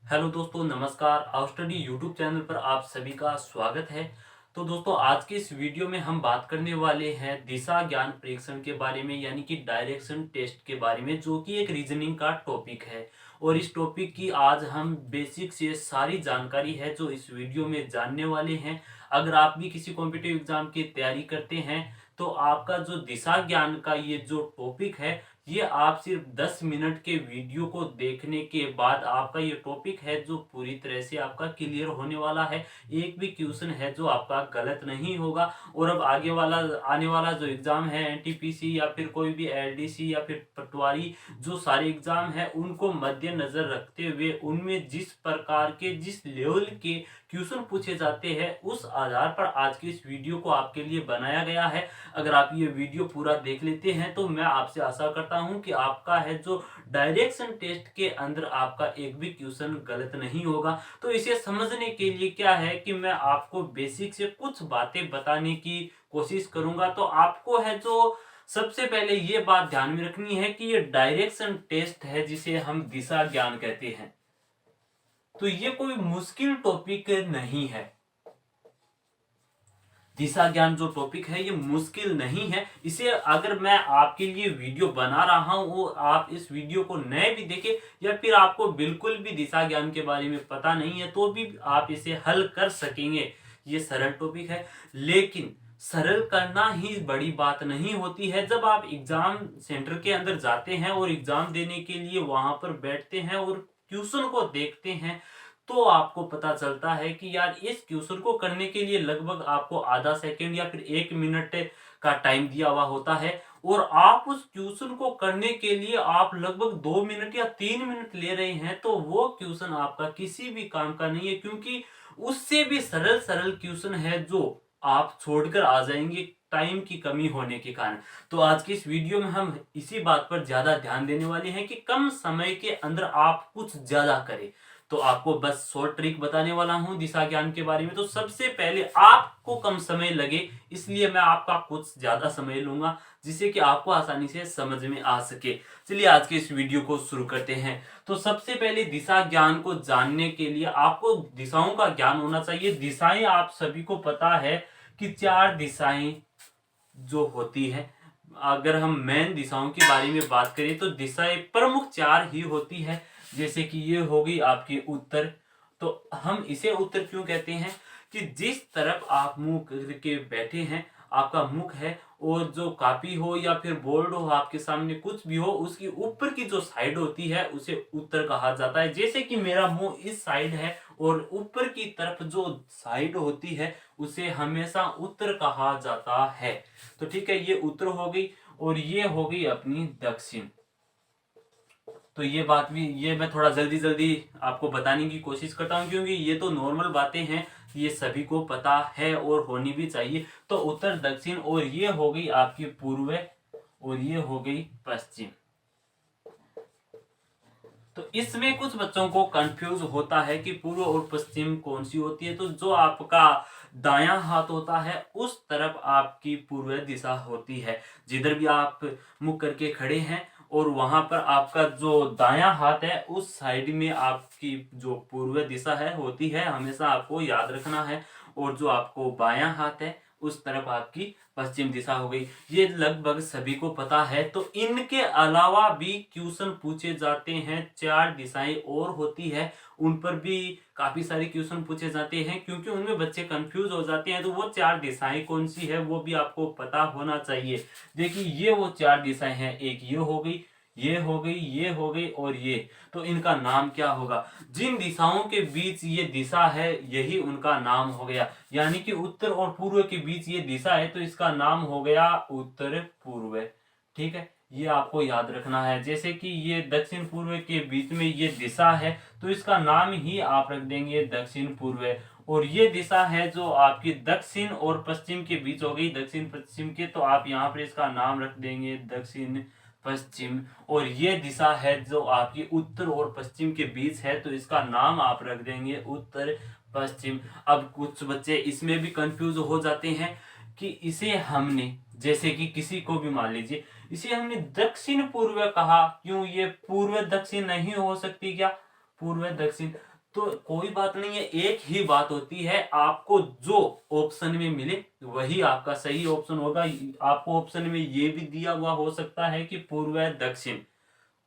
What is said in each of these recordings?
Hello दोस्तों, नमस्कार। Our study YouTube channel पर आप सभी का स्वागत है। तो दोस्तों, आज की इस वीडियो में हम बात करने वाले हैं दिशा ज्ञान परीक्षण के बारे में, यानी कि डायरेक्शन टेस्ट के बारे में, जो कि एक रीजनिंग का टॉपिक है। और इस टॉपिक की आज हम बेसिक से सारी जानकारी है जो इस वीडियो में जानने वाले हैं। अगर आप भी किसी कॉम्पिटिटिव एग्जाम की तैयारी करते हैं तो आपका जो दिशा ज्ञान का ये जो टॉपिक है, ये आप सिर्फ 10 मिनट के वीडियो को देखने के बाद आपका ये टॉपिक है जो पूरी तरह से आपका क्लियर होने वाला है। एक भी क्वेश्चन है जो आपका गलत नहीं होगा। और अब आगे वाला आने वाला जो एग्जाम है, एनटीपीसी या फिर कोई भी एलडीसी या फिर पटवारी, जो सारे एग्जाम है उनको मद्देनजर रखते हुए उनमें जिस प्रकार के जिस लेवल के क्वेश्चन पूछे जाते हैं उस आधार पर आज की इस वीडियो को आपके लिए बनाया गया है। अगर आप ये वीडियो पूरा देख लेते हैं तो मैं आपसे आशा करता हूं कि आपका है जो डायरेक्शन टेस्ट के अंदर आपका एक भी क्वेश्चन गलत नहीं होगा। तो इसे समझने के लिए क्या है कि मैं आपको बेसिक से कुछ बातें बताने की कोशिश करूंगा। तो आपको है जो सबसे पहले ये बात ध्यान में रखनी है कि ये डायरेक्शन टेस्ट है जिसे हम दिशा ज्ञान कहते हैं। तो ये कोई मुश्किल टॉपिक नहीं है। दिशा ज्ञान जो टॉपिक है ये मुश्किल नहीं है। इसे अगर मैं आपके लिए वीडियो बना रहा हूं और आप इस वीडियो को नए भी देखें या फिर आपको बिल्कुल भी दिशा ज्ञान के बारे में पता नहीं है तो भी आप इसे हल कर सकेंगे। ये सरल टॉपिक है, लेकिन सरल करना ही बड़ी बात नहीं होती है। जब आप एग्जाम सेंटर के अंदर जाते हैं और एग्जाम देने के लिए वहां पर बैठते हैं और क्वेश्चन को देखते हैं तो आपको पता चलता है कि यार इस क्वेश्चन को करने के लिए लगभग आपको आधा सेकंड या फिर 1 मिनट का टाइम दिया हुआ होता है। और आप उस क्वेश्चन को करने के लिए आप लगभग 2 मिनट या 3 मिनट ले रहे हैं, तो वो क्वेश्चन आपका किसी भी काम का नहीं है, क्योंकि उससे भी सरल सरल क्वेश्चन है जो आप छोड़कर आ जाएंगे टाइम की कमी होने के कारण। तो आज की इस वीडियो में हम इसी बात पर ज्यादा ध्यान देने वाले हैं कि कम समय के अंदर आप कुछ ज्यादा करें। तो आपको बस शॉर्ट ट्रिक बताने वाला हूं दिशा ज्ञान के बारे में। तो सबसे पहले आपको कम समय लगे, इसलिए मैं आपका कुछ ज्यादा समय लूंगा जिससे कि आपको आसानी से समझ में आ सके। चलिए आज के इस वीडियो को शुरू करते हैं। तो सबसे पहले दिशा ज्ञान को जानने के लिए आपको दिशाओं का ज्ञान होना चाहिए। दिशाएं आप सभी को पता है कि 4 दिशाएं जो होती है। अगर हम मेन दिशाओं के बारे में बात करें तो दिशाएं प्रमुख 4 ही होती है। जैसे कि ये होगी आपकी उत्तर। तो हम इसे उत्तर क्यों कहते हैं कि जिस तरफ आप मुंह करके बैठे हैं, आपका मुख है, और जो कॉपी हो या फिर बोर्ड हो आपके सामने कुछ भी हो, उसकी ऊपर की जो साइड होती है उसे उत्तर कहा जाता है। जैसे कि मेरा मुंह इस साइड है और ऊपर की तरफ जो साइड होती है उसे हमेशा उत्तर कहा जाता है। तो ठीक है, ये उत्तर हो गई और ये हो गई अपनी दक्षिण। तो ये बात भी, ये मैं थोड़ा जल्दी जल्दी आपको बताने की कोशिश करता हूँ क्योंकि ये तो नॉर्मल बातें हैं, ये सभी को पता है और होनी भी चाहिए। तो उत्तर दक्षिण, और ये हो गई आपकी पूर्व और ये हो गई पश्चिम। तो इसमें कुछ बच्चों को कंफ्यूज होता है कि पूर्व और पश्चिम कौन सी होती है। तो जो आपका दायां हाथ होता है उस तरफ आपकी पूर्व दिशा होती है। जिधर भी आप मुख करके खड़े हैं और वहां पर आपका जो दायां हाथ है उस साइड में आपकी जो पूर्व दिशा है होती है, हमेशा आपको याद रखना है। और जो आपको बायां हाथ है उस तरफ आपकी पश्चिम दिशा हो गई। ये लगभग सभी को पता है। तो इनके अलावा भी क्वेश्चन पूछे जाते हैं। 4 दिशाएं और होती है, उन पर भी काफी सारे क्वेश्चन पूछे जाते हैं क्योंकि उनमें बच्चे कंफ्यूज हो जाते हैं। तो वो 4 दिशाएं कौन सी है वो भी आपको पता होना चाहिए। देखिए, ये वो 4 दिशाएं हैं। एक ये हो गई, ये हो गई, ये हो गई और ये। तो इनका नाम क्या होगा? जिन दिशाओं के बीच ये दिशा है यही उनका नाम हो गया। यानी कि उत्तर और पूर्व के बीच ये दिशा है तो इसका नाम हो गया उत्तर पूर्व। ठीक है, ये आपको याद रखना है। जैसे कि ये दक्षिण पूर्व के बीच में ये दिशा है तो इसका नाम ही आप रख देंगे दक्षिण पूर्व। और ये दिशा है जो आपकी दक्षिण और पश्चिम के बीच हो गई, दक्षिण पश्चिम के, तो आप यहाँ पर इसका नाम रख देंगे दक्षिण पश्चिम। और ये दिशा है जो आपकी उत्तर और पश्चिम के बीच है तो इसका नाम आप रख देंगे उत्तर पश्चिम। अब कुछ बच्चे इसमें भी कंफ्यूज हो जाते हैं कि इसे हमने, जैसे कि किसी को भी मान लीजिए, इसे हमने दक्षिण पूर्व कहा, क्यों ये पूर्व दक्षिण नहीं हो सकती क्या? पूर्व दक्षिण। तो कोई बात नहीं है, एक ही बात होती है, आपको जो ऑप्शन में मिले वही आपका सही ऑप्शन होगा। आपको ऑप्शन में ये भी दिया हुआ हो सकता है कि पूर्व या दक्षिण,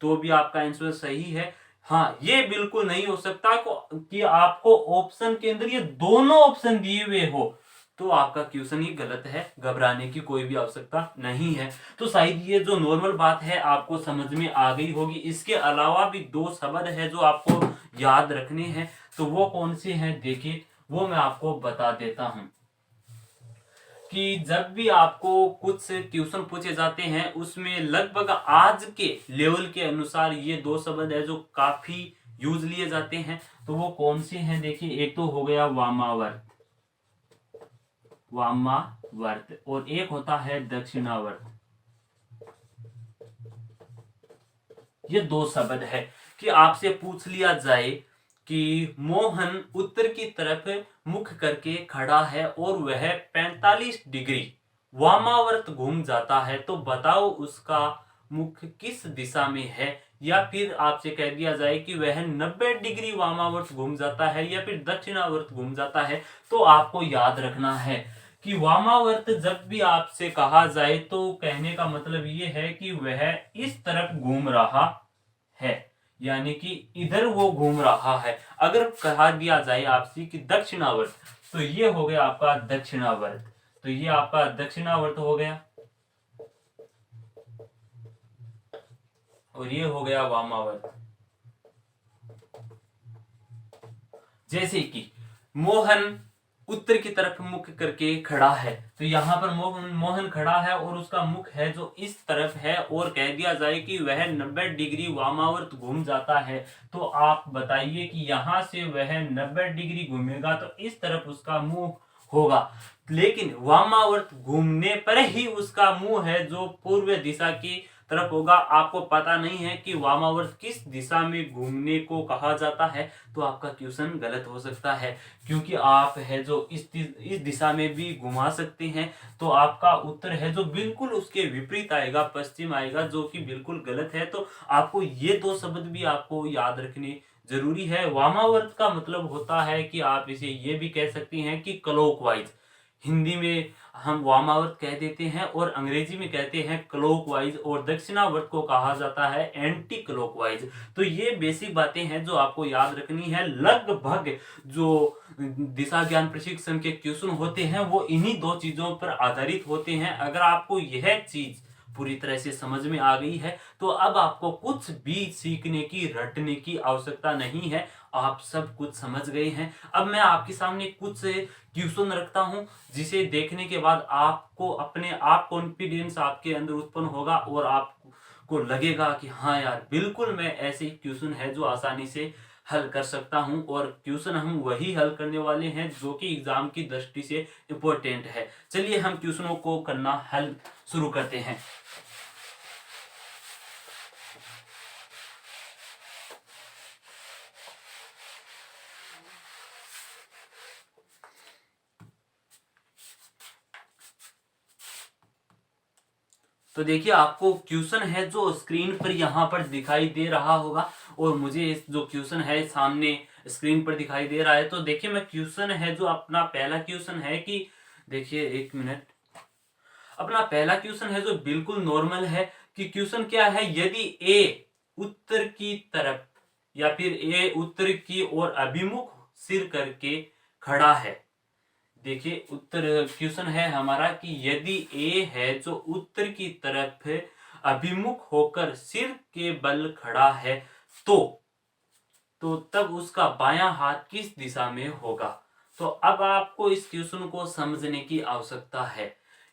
तो भी आपका आंसर सही है। हाँ, ये बिल्कुल नहीं हो सकता कि आपको ऑप्शन के अंदर ये दोनों ऑप्शन दिए हुए हो, तो आपका क्वेश्चन ही गलत है, घबराने की कोई भी आवश्यकता नहीं है। तो शायद ये जो नॉर्मल बात है आपको समझ में आ गई होगी। इसके अलावा भी दो शब्द है जो आपको याद रखने हैं, तो वो कौन से हैं देखिए, वो मैं आपको बता देता हूं कि जब भी आपको कुछ ट्यूशन पूछे जाते हैं उसमें लगभग आज के लेवल के अनुसार ये दो शब्द है जो काफी यूज लिए जाते हैं। तो वो कौन से हैं देखिए, एक तो हो गया वामावर्त, वामावर्त, और एक होता है दक्षिणावर्त। ये दो शब्द है कि आपसे पूछ लिया जाए कि मोहन उत्तर की तरफ मुख करके खड़ा है और वह 45 डिग्री वामावर्त घूम जाता है, तो बताओ उसका मुख किस दिशा में है। या फिर आपसे कह दिया जाए कि वह 90 डिग्री वामावर्त घूम जाता है या फिर दक्षिणावर्त घूम जाता है, तो आपको याद रखना है कि वामावर्त जब भी आपसे कहा जाए तो कहने का मतलब ये है कि वह इस तरफ घूम रहा है, यानी कि इधर वो घूम रहा है। अगर कहा दिया जाए आपसे कि दक्षिणावर्त, तो ये हो गया आपका दक्षिणावर्त, तो ये आपका दक्षिणावर्त हो गया, और ये हो गया वामावर्त। जैसे कि मोहन उत्तर की तरफ मुख करके खड़ा है, तो यहां पर मोहन खड़ा है और उसका मुख है जो इस तरफ है, और कह दिया जाए कि वह 90 डिग्री वामावर्त घूम जाता है, तो आप बताइए कि यहां से वह 90 डिग्री घूमेगा तो इस तरफ उसका मुंह होगा, लेकिन वामावर्त घूमने पर ही उसका मुंह है जो पूर्व दिशा की तरफ होगा। आपको पता नहीं है कि वामावर्त किस दिशा में घूमने को कहा जाता है, तो आपका क्वेश्चन गलत हो सकता है, क्योंकि आप है जो इस दिशा में भी घुमा सकते हैं, तो आपका उत्तर है जो बिल्कुल उसके विपरीत आएगा, पश्चिम आएगा, जो कि बिल्कुल गलत है। तो आपको ये दो शब्द भी आपको याद रखने जरूरी है। वामावर्त का मतलब होता है कि आप इसे ये भी कह सकती हैं कि क्लॉकवाइज, हिंदी में हम वामावर्त कह देते हैं और अंग्रेजी में कहते हैं क्लॉकवाइज, और दक्षिणावर्त को कहा जाता है एंटी क्लॉकवाइज। तो ये बेसिक बातें हैं जो आपको याद रखनी है। लगभग जो दिशा ज्ञान प्रशिक्षण के क्वेश्चन होते हैं वो इन्हीं दो चीजों पर आधारित होते हैं। अगर आपको यह चीज पूरी तरह से समझ में आ गई है तो अब आपको कुछ भी सीखने की, रटने की आवश्यकता नहीं है, आप सब कुछ समझ गए हैं। अब मैं आपके सामने कुछ क्वेश्चन रखता हूं जिसे देखने के बाद आपको अपने आप कॉन्फिडेंस आपके अंदर उत्पन्न होगा और आपको लगेगा कि हाँ यार, बिल्कुल मैं ऐसे क्वेश्चन है जो आसानी से हल कर सकता हूं, और क्वेश्चन हम वही हल करने वाले हैं जो कि एग्जाम की दृष्टि से इंपॉर्टेंट है। चलिए हम क्वेश्चनों को करना हल शुरू करते हैं। तो देखिए, आपको क्वेश्चन है जो स्क्रीन पर यहाँ पर दिखाई दे रहा होगा, और मुझे जो क्वेश्चन है सामने स्क्रीन पर दिखाई दे रहा है। तो देखिए, मैं क्वेश्चन है जो अपना पहला क्वेश्चन है कि देखिए एक मिनट, अपना पहला क्वेश्चन है जो बिल्कुल नॉर्मल है कि क्वेश्चन क्या है, यदि ए उत्तर की तरफ या फिर ए उत्तर की ओर अभिमुख सिर करके खड़ा है। देखिए, उत्तर क्वेश्चन है हमारा कि यदि ए है जो उत्तर की तरफ अभिमुख होकर सिर के बल खड़ा है, तो तब उसका बायां हाथ किस दिशा में होगा। तो अब आपको इस क्वेश्चन को समझने की आवश्यकता है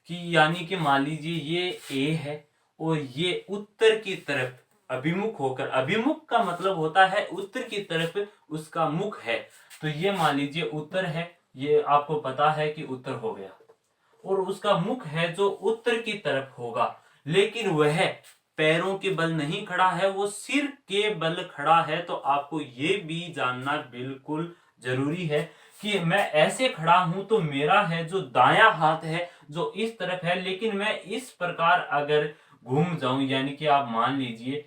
कि यानी कि मान लीजिए ये ए है और ये उत्तर की तरफ अभिमुख होकर, अभिमुख का मतलब होता है उत्तर की तरफ उसका मुख है, तो ये मान लीजिए उत्तर है, ये आपको पता है कि उत्तर हो गया, और उसका मुख है जो उत्तर की तरफ होगा, लेकिन वह पैरों के बल नहीं खड़ा है, वो सिर के बल खड़ा है। तो आपको ये भी जानना बिल्कुल जरूरी है कि मैं ऐसे खड़ा हूं तो मेरा है जो दायां हाथ है जो इस तरफ है, लेकिन मैं इस प्रकार अगर घूम जाऊं, यानी कि आप मान लीजिए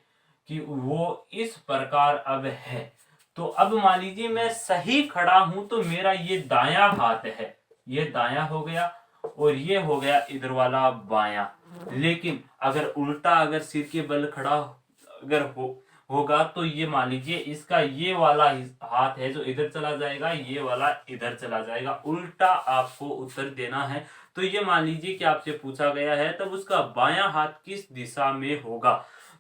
कि वो इस प्रकार अब है, तो अब मान लीजिए मैं सही खड़ा हूं तो मेरा ये दाया हाथ है, ये दाया हो गया और ये हो गया इधर वाला बाया। लेकिन अगर उल्टा अगर सिर के बल खड़ा अगर होगा तो ये मान लीजिए इसका ये वाला हाथ है जो इधर चला जाएगा, ये वाला इधर चला जाएगा। उल्टा आपको उत्तर देना है। तो ये मान लीजिए कि आपसे पूछा गया है तब उसका बायां हाथ किस दिशा में होगा।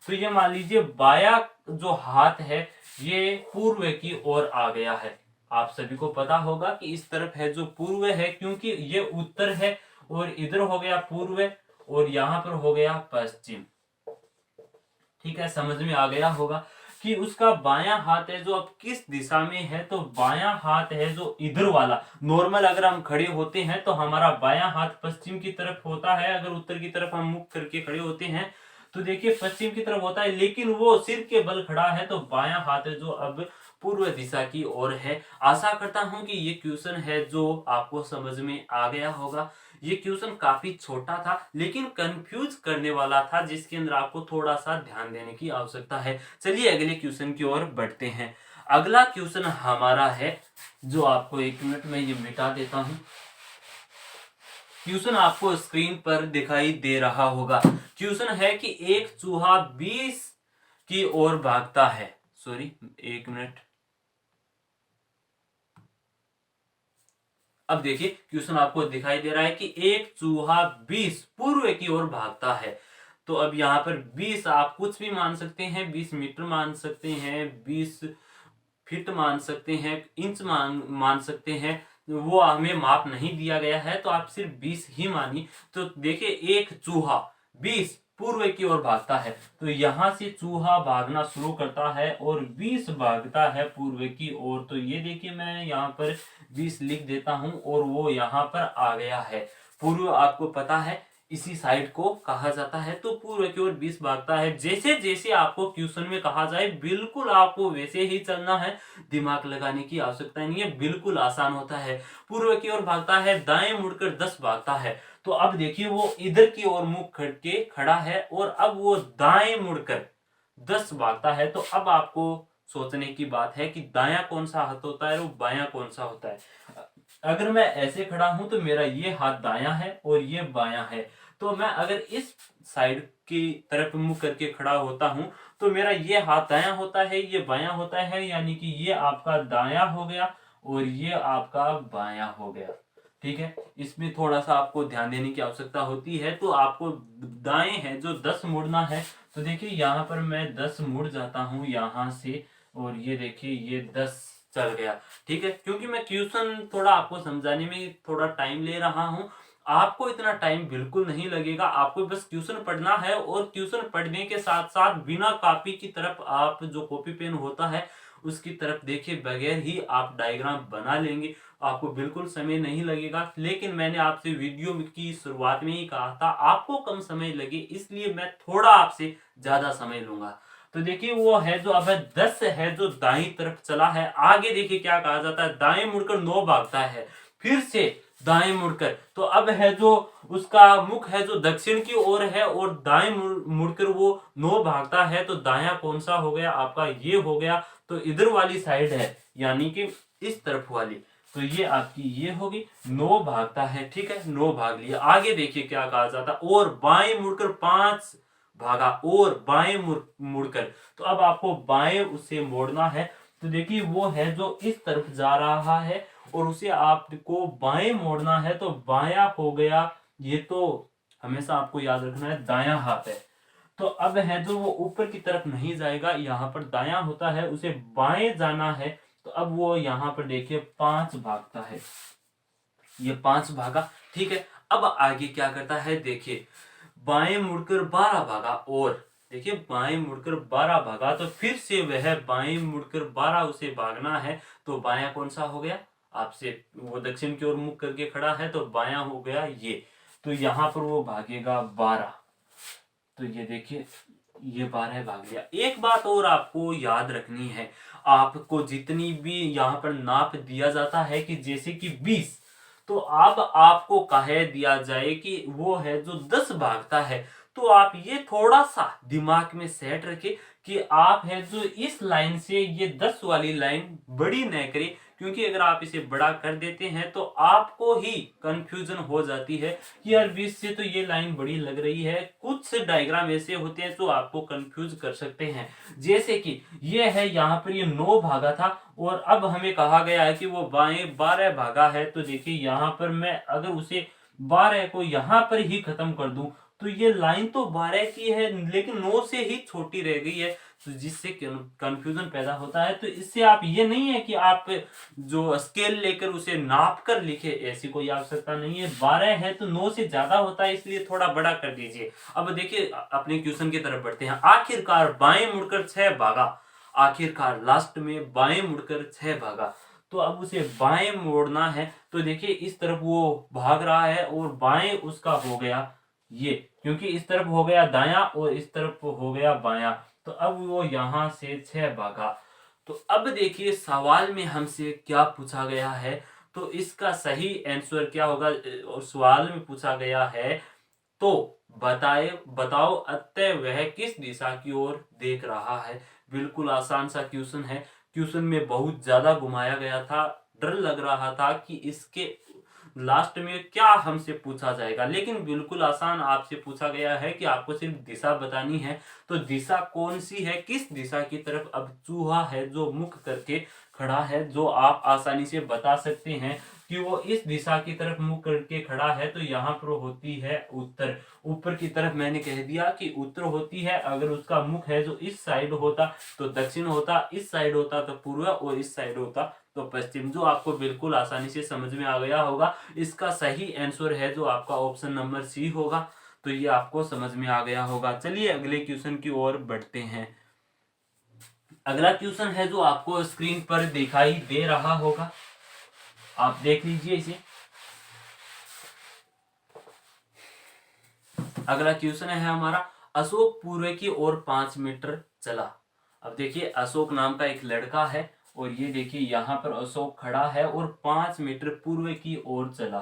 तो ये मान लीजिए बायां जो हाथ है ये पूर्व की ओर आ गया है। आप सभी को पता होगा कि इस तरफ है जो पूर्व है, क्योंकि ये उत्तर है और इधर हो गया पूर्व और यहाँ पर हो गया पश्चिम। ठीक है, समझ में आ गया होगा कि उसका बायां हाथ है जो अब किस दिशा में है। तो बायां हाथ है जो इधर वाला। नॉर्मल अगर हम खड़े होते हैं तो हमारा बायां हाथ पश्चिम की तरफ होता है। अगर उत्तर की तरफ हम मुख करके खड़े होते हैं तो देखिए पश्चिम की तरफ होता है, लेकिन वो सिर के बल खड़ा है तो बायां हाथ है जो अब पूर्व दिशा की ओर है। आशा करता हूं कि ये क्वेश्चन है जो आपको समझ में आ गया होगा। ये क्वेश्चन काफी छोटा था लेकिन कंफ्यूज करने वाला था, जिसके अंदर आपको थोड़ा सा ध्यान देने की आवश्यकता है। चलिए अगले क्वेश्चन की ओर बढ़ते हैं। अगला क्वेश्चन हमारा है जो आपको 1 मिनट में ये मिटा देता हूं। क्वेश्चन आपको स्क्रीन पर दिखाई दे रहा होगा। क्वेश्चन है कि एक चूहा 20 की ओर भागता है। Sorry 1 minute. अब देखिए क्वेश्चन आपको दिखाई दे रहा है कि एक चूहा 20 पूर्व की ओर भागता है। तो अब यहाँ पर 20 आप कुछ भी मान सकते हैं, 20 मीटर मान सकते हैं, 20 फीट मान सकते हैं, इंच मान सकते हैं। वो हमें माप नहीं दिया गया है तो आप सिर्फ 20 ही मानिए। तो देखिए एक चूहा 20 पूर्व की ओर भागता है तो यहां से चूहा भागना शुरू करता है और 20 भागता है पूर्व की ओर। तो ये देखिए मैं यहाँ पर 20 लिख देता हूं और वो यहाँ पर आ गया है। पूर्व आपको पता है इसी साइड को कहा जाता है। तो पूर्व की ओर 20 भागता है। जैसे जैसे आपको क्वेश्चन में कहा जाए बिल्कुल आपको वैसे ही चलना है, दिमाग लगाने की आवश्यकता नहीं है, बिल्कुल आसान होता है। पूर्व की ओर भागता है, दाएं मुड़कर 10 भागता है। तो अब देखिए वो इधर की ओर मुख करके खड़ा है और अब वो दाएं मुड़कर 10 भागता है। तो अब आपको सोचने की बात है कि दायां कौन सा हाथ होता है और बायां कौन सा होता है। अगर मैं ऐसे खड़ा हूं तो मेरा ये हाथ दायां है और ये बायां है। तो मैं अगर इस साइड की तरफ मुंह करके खड़ा होता हूं तो मेरा ये हाथ दायां होता है, ये बायां होता है, यानी कि ये आपका दायां हो गया और ये आपका बायां हो गया। ठीक है, इसमें थोड़ा सा आपको ध्यान देने की आवश्यकता होती है। तो आपको दाएं है जो 10 मुड़ना है। तो देखिए यहाँ पर मैं 10 मुड़ जाता हूँ यहाँ से और ये देखिए ये 10 चल गया। ठीक है, क्योंकि मैं क्वेश्चन थोड़ा आपको समझाने में थोड़ा टाइम ले रहा हूँ। आपको इतना टाइम बिल्कुल नहीं लगेगा, आपको बस क्वेश्चन पढ़ना है और क्वेश्चन पढ़ने के साथ साथ बिना कॉपी की तरफ आप जो कॉपी पेन होता है उसकी तरफ देखे बगैर ही आप डायग्राम बना लेंगे। आपको बिल्कुल समय नहीं लगेगा। लेकिन मैंने आपसे वीडियो की शुरुआत में ही कहा था आपको कम समय लगे, इसलिए मैं थोड़ा आपसे ज्यादा समय लूंगा। तो देखिए वो है जो अब 10 है जो दाईं तरफ चला है। आगे देखिए क्या कहा जाता है, दाएं मुड़कर 9 भागता है, फिर से दाएं मुड़कर। तो अब है जो उसका मुख है जो दक्षिण की ओर है और दाएं मुड़कर वो 9 भागता है। तो दाया कौन सा हो गया आपका, ये हो गया। तो इधर वाली साइड है यानी कि इस तरफ वाली, तो ये आपकी ये होगी। 9 भागता है, ठीक है, 9 भाग लिया। आगे देखिए क्या कहा जाता है, और बाएं मुड़कर 5 भागा और बाएं मुड़कर। तो अब आपको बाएं उसे मोड़ना है। तो देखिए वो है जो इस तरफ जा रहा है और उसे आपको बाएं मोड़ना है। तो बायां हो गया, ये तो हमेशा आपको याद रखना है दायां हाथ है। तो अब है जो वो ऊपर की तरफ नहीं जाएगा, यहाँ पर दायां होता है, उसे बाएं जाना है। तो अब वो यहाँ पर देखिए 5 भागता है, ये 5 भागा। ठीक है, अब आगे क्या करता है देखिए, बाएं मुड़कर 12 भागा और देखिए बाएं मुड़कर 12 भागा। तो फिर से वह बाएं मुड़कर 12 उसे भागना है। तो बायां कौन सा हो गया आपसे, वो दक्षिण की ओर मुख करके खड़ा है तो बायां हो गया ये। तो यहां पर वो भागेगा 12। तो ये देखिए ये 12 भाग लिया। एक बात और आपको याद रखनी है, आपको जितनी भी यहाँ पर नाप दिया जाता है कि जैसे कि 20, तो अब आपको कहे दिया जाए कि वो है जो 10 भागता है। तो आप ये थोड़ा सा दिमाग में सेट रखें कि आप है जो इस लाइन से ये 10 वाली लाइन बड़ी न करें, क्योंकि अगर आप इसे बड़ा कर देते हैं तो आपको ही कंफ्यूजन हो जाती है कि यार 20 से तो ये लाइन बड़ी लग रही है। कुछ डायग्राम ऐसे होते हैं जो आपको कंफ्यूज कर सकते हैं, जैसे कि ये है यहाँ पर ये 9 भागा था और अब हमें कहा गया है कि वो बाएं 12 भागा है। तो देखिए यहाँ पर मैं अगर उसे 12 को यहाँ पर ही खत्म कर दूं तो ये लाइन तो 12 की है लेकिन 9 से ही छोटी रह गई है, तो जिससे कंफ्यूजन पैदा होता है। तो इससे आप ये नहीं है कि आप जो स्केल लेकर उसे नाप कर लिखे, ऐसी कोई आवश्यकता नहीं है। 12 है तो 9 से ज्यादा होता है, इसलिए थोड़ा बड़ा कर दीजिए। अब देखिए अपने क्वेश्चन की तरफ बढ़ते हैं। आखिरकार बाएं मुड़कर 6 भागा, आखिरकार लास्ट में बाएं मुड़कर 6 भागा, तो अब उसे बाएं मोड़ना है। तो देखिए इस तरफ वो भाग रहा है और बाएं उसका हो गया ये, क्योंकि इस तरफ हो गया दायां और इस तरफ हो गया बायां, तो अब वो यहां से 6 भागा। तो अब देखिए सवाल में हमसे क्या पूछा गया है, तो इसका सही आंसर क्या होगा। और सवाल में पूछा गया है तो बताओ अतः वह किस दिशा की ओर देख रहा है। बिल्कुल आसान सा क्वेश्चन है। क्वेश्चन में बहुत ज्यादा घुमाया गया था, डर लग रहा था कि इसके लास्ट में क्या हमसे पूछा जाएगा, लेकिन बिल्कुल आसान आपसे पूछा गया है कि आपको सिर्फ दिशा बतानी है। तो दिशा कौन सी है, किस दिशा की तरफ अब चूहा है जो मुख करके खड़ा है, जो आप आसानी से बता सकते हैं कि वो इस दिशा की तरफ मुंह करके खड़ा है। तो यहाँ पर होती है उत्तर, ऊपर की तरफ मैंने कह दिया कि उत्तर होती है। अगर उसका मुख है जो इस साइड होता तो दक्षिण होता, इस साइड होता तो पूर्व और इस साइड होता तो पश्चिम, जो आपको बिल्कुल आसानी से समझ में आ गया होगा। इसका सही आंसर है जो आपका ऑप्शन नंबर सी होगा। तो ये आपको समझ में आ गया होगा। चलिए अगले क्वेश्चन की ओर बढ़ते हैं। अगला क्वेश्चन है जो आपको स्क्रीन पर दिखाई दे रहा होगा, आप देख लीजिए इसे। अगला क्वेश्चन है हमारा, अशोक पूर्व की ओर 5 मीटर चला। अब देखिए अशोक नाम का एक लड़का है और ये देखिए यहाँ पर अशोक खड़ा है और 5 मीटर पूर्व की ओर चला।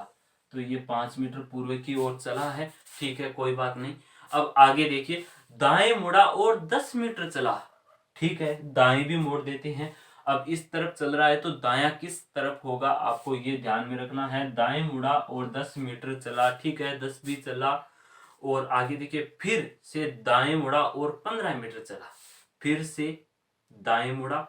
तो ये 5 मीटर पूर्व की ओर चला है, ठीक है कोई बात नहीं। अब आगे देखिए, दाएं मुड़ा और 10 मीटर चला, ठीक है दाएं भी मोड़ देते हैं। अब इस तरफ चल रहा है तो दायां किस तरफ होगा आपको ये ध्यान में रखना है। दाएं मुड़ा और 10 मीटर चला, ठीक है 10 भी चला। और आगे देखिए फिर से दाएं मुड़ा और 15 मीटर चला, फिर से दाएं मुड़ा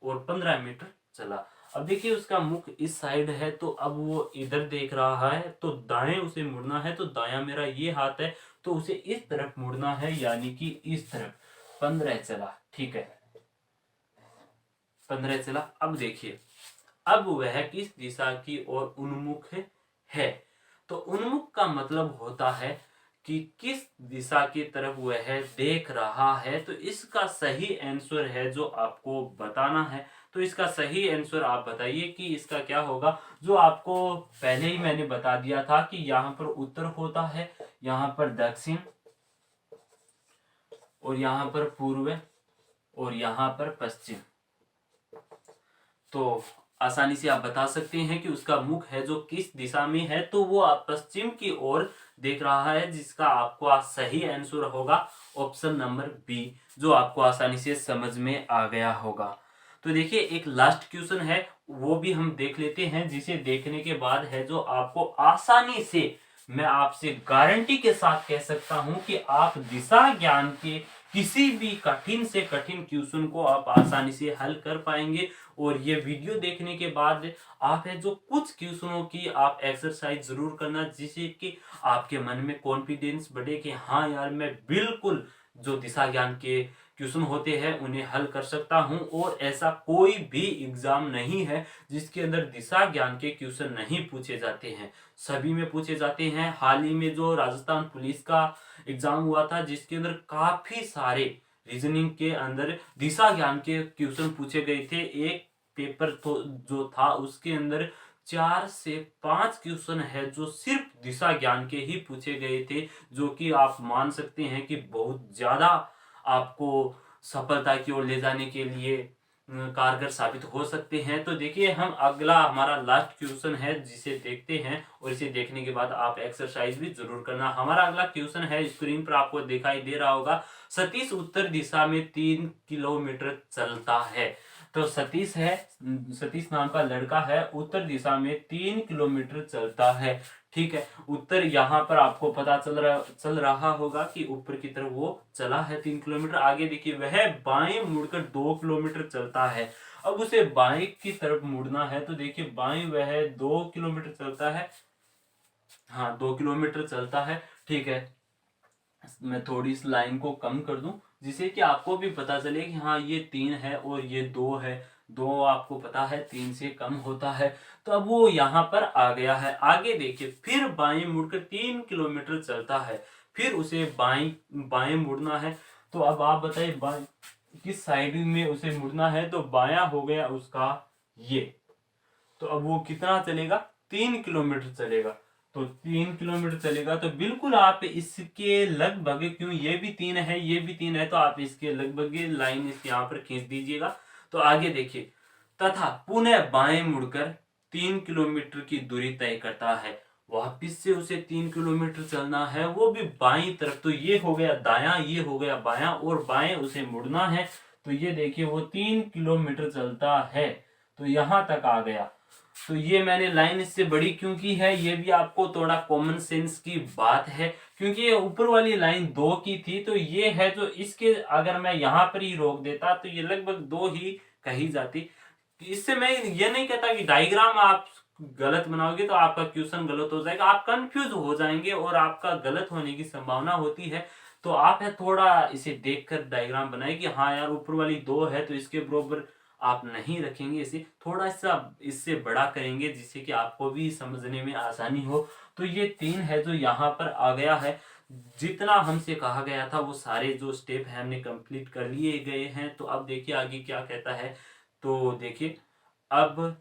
और 15 मीटर चला। अब देखिए उसका मुख इस साइड है तो अब वो इधर देख रहा है, तो दाएं उसे मुड़ना है। तो दायां मेरा ये हाथ है तो उसे इस तरफ मुड़ना है, यानी कि इस तरफ। 15 चला, ठीक है 15 चला। अब देखिए अब वह किस दिशा की ओर उन्मुख है। तो उन्मुख का मतलब होता है कि किस दिशा की तरफ वह देख रहा है। तो इसका सही आंसर है जो आपको बताना है। तो इसका सही आंसर आप बताइए कि इसका क्या होगा। जो आपको पहले ही मैंने बता दिया था कि यहाँ पर उत्तर होता है, यहाँ पर दक्षिण और यहाँ पर पूर्व और यहाँ पर पश्चिम। तो आसानी से आप बता सकते हैं कि उसका मुख है जो किस दिशा में है, तो वो पश्चिम की ओर देख रहा है, जिसका आपको सही आंसर होगा ऑप्शन नंबर बी, जो आपको आसानी से समझ में आ गया होगा। तो देखिए एक लास्ट क्वेश्चन है, वो भी हम देख लेते हैं, जिसे देखने के बाद है जो आपको आसानी से, मैं आपसे गारंटी के साथ कह सकता हूं कि आप दिशा ज्ञान के किसी भी कठिन से कठिन क्वेश्चन को आप आसानी से हल कर पाएंगे। और ये वीडियो देखने के बाद आप है जो कुछ क्वेश्चनों की आप एक्सरसाइज जरूर करना, जिससे कि आपके मन में कॉन्फिडेंस बढ़े कि हाँ यार मैं बिल्कुल जो दिशा ज्ञान के क्वेश्चन होते हैं उन्हें हल कर सकता हूं। और ऐसा कोई भी एग्जाम नहीं है जिसके अंदर दिशा ज्ञान के क्वेश्चन नहीं पूछे जाते हैं, सभी में पूछे जाते हैं। हाल ही में जो राजस्थान पुलिस का एग्जाम हुआ था जिसके अंदर काफी सारे रीजनिंग के अंदर दिशा ज्ञान के क्वेश्चन पूछे गए थे। एक पेपर तो जो था उसके अंदर 4 से 5 क्वेश्चन है जो सिर्फ दिशा ज्ञान के ही पूछे गए थे, जो कि आप मान सकते हैं कि बहुत ज्यादा आपको सफलता की ओर ले जाने के लिए कारगर साबित हो सकते हैं। तो देखिए हम अगला हमारा लास्ट क्वेश्चन है जिसे देखते हैं, और इसे देखने के बाद आप एक्सरसाइज भी जरूर करना। हमारा अगला क्वेश्चन है, स्क्रीन पर आपको दिखाई दे रहा होगा, सतीश उत्तर दिशा में 3 किलोमीटर चलता है। तो सतीश है, सतीश नाम का लड़का है, उत्तर दिशा में 3 किलोमीटर चलता है। ठीक है, उत्तर यहाँ पर आपको पता चल रहा होगा कि ऊपर की तरफ वो चला है 3 किलोमीटर। आगे देखिए वह बाएं मुड़कर 2 किलोमीटर चलता है। अब उसे बाएं की तरफ मुड़ना है, तो देखिए बाएं वह 2 किलोमीटर चलता है। हाँ, 2 किलोमीटर चलता है। ठीक है, मैं थोड़ी इस लाइन को कम कर दूं जिससे कि आपको भी पता चले कि हाँ ये 3 है और ये 2 है। 2 आपको पता है 3 से कम होता है। तो अब वो यहाँ पर आ गया है। आगे देखिए फिर बाएं मुड़कर 3 किलोमीटर चलता है, फिर उसे बाएं मुड़ना है। तो अब आप बताइए बाएं किस साइड में उसे मुड़ना है। तो बायां हो गया उसका ये। तो अब वो कितना चलेगा, 3 किलोमीटर चलेगा। तो 3 किलोमीटर चलेगा तो बिल्कुल आप इसके लगभग, क्यों ये भी 3 है ये भी 3 है, तो आप इसके लगभग लाइन इसके यहाँ पर खींच दीजिएगा। तो आगे देखिए, तथा पुनः बाएं मुड़कर 3 किलोमीटर की दूरी तय करता है। वापिस से उसे 3 किलोमीटर चलना है, वो भी बाईं तरफ। तो ये हो गया दायां, ये हो गया बायां, और बाएं उसे मुड़ना है। तो ये देखिए वो 3 किलोमीटर चलता है। तो यहां तक आ गया। तो ये मैंने लाइन इससे बड़ी क्यों की है, ये भी आपको थोड़ा कॉमन सेंस की बात है, क्योंकि ये ऊपर वाली लाइन 2 की थी। तो ये है जो इसके, अगर मैं यहाँ पर ही रोक देता तो ये लगभग 2 ही कही जाती। इससे मैं ये नहीं कहता कि डायग्राम आप गलत बनाओगे तो आपका क्वेश्चन गलत हो जाएगा, आप कंफ्यूज हो जाएंगे और आपका गलत होने की संभावना होती है। तो आप है थोड़ा इसे देखकर डायग्राम बनाए कि हाँ यार ऊपर वाली 2 है तो इसके बराबर आप नहीं रखेंगे, इसे थोड़ा सा इससे बड़ा करेंगे जिससे कि आपको भी समझने में आसानी हो। तो ये 3 है जो यहाँ पर आ गया है। जितना हमसे कहा गया था वो सारे जो स्टेप है हमने कंप्लीट कर लिए गए हैं। तो अब देखिए आगे क्या कहता है। तो देखिए अब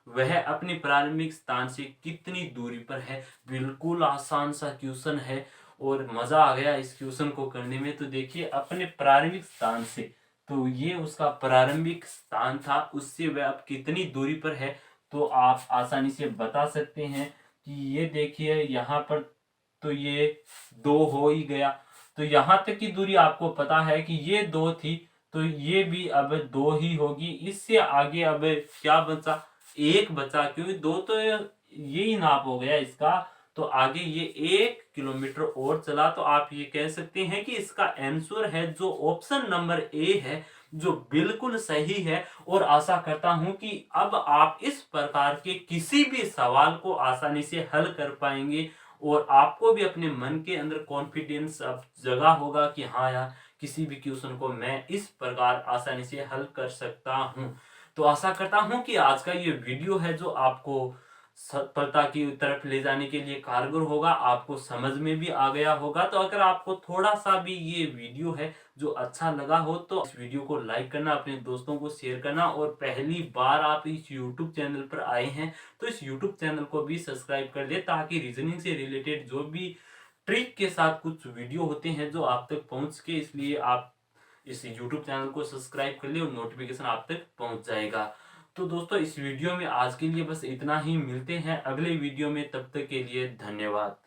वह अपने प्रारंभिक स्थान से कितनी दूरी पर है। बिल्कुल आसान सा क्वेश्चन है और मजा आ गया इस क्वेश्चन को करने में। तो देखिए अपने प्रारंभिक स्थान से, तो ये उसका प्रारंभिक स्थान था, उससे वह अब कितनी दूरी पर है। तो आप आसानी से बता सकते हैं कि ये देखिए यहाँ पर तो ये 2 हो ही गया। तो यहाँ तक की दूरी आपको पता है कि ये 2 थी, तो ये भी अब 2 ही होगी। इससे आगे अब क्या बचा, 1 बचा, क्योंकि 2 तो यही नाप हो गया इसका। तो आगे ये 1 किलोमीटर और चला। तो आप ये कह सकते हैं कि इसका आंसर है जो ऑप्शन नंबर ए है, जो बिल्कुल सही है। और आशा करता हूं कि अब आप इस प्रकार के किसी भी सवाल को आसानी से हल कर पाएंगे और आपको भी अपने मन के अंदर कॉन्फिडेंस अब जगा होगा कि हाँ यार किसी भी क्वेश्चन को मैं इस प्रकार आसानी से हल कर सकता हूं। तो आशा करता हूं कि आज का ये वीडियो है जो आपको सफलता की तरफ ले जाने के लिए कारगर होगा, आपको समझ में भी आ गया होगा। तो अगर आपको थोड़ा सा भी ये वीडियो है जो अच्छा लगा हो तो इस वीडियो को लाइक करना, अपने दोस्तों को शेयर करना, और पहली बार आप इस यूट्यूब चैनल पर आए हैं तो इस यूट्यूब चैनल को भी सब्सक्राइब कर दे, ताकि रीजनिंग से रिलेटेड जो भी ट्रिक के साथ कुछ वीडियो होते हैं जो आप तक पहुंच के, इसलिए आप इस यूट्यूब चैनल को सब्सक्राइब कर ले और नोटिफिकेशन आप तक पहुंच जाएगा। तो दोस्तों इस वीडियो में आज के लिए बस इतना ही, मिलते हैं अगले वीडियो में, तब तक के लिए धन्यवाद।